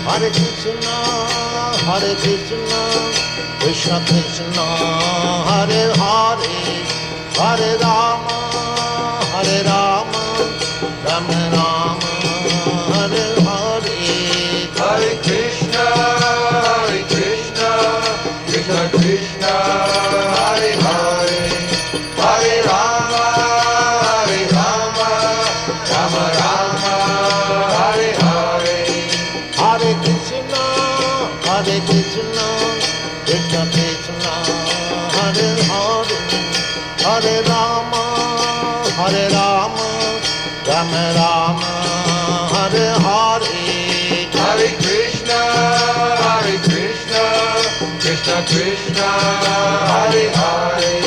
Hare Krishna, Krishna Krishna, Hare Hare, Hare Rama, Rama Rama, Hare Hare. Hare Krishna, Krishna Krishna, Hare Hare, Hare Rama, Rama Rama, Hare Hare. Hare Krishna, Krishna Krishna, Hare Hare, Hare Rama, Rama Rama, Hare Hare. Hare Krishna, Krishna Krishna, Hare Hare.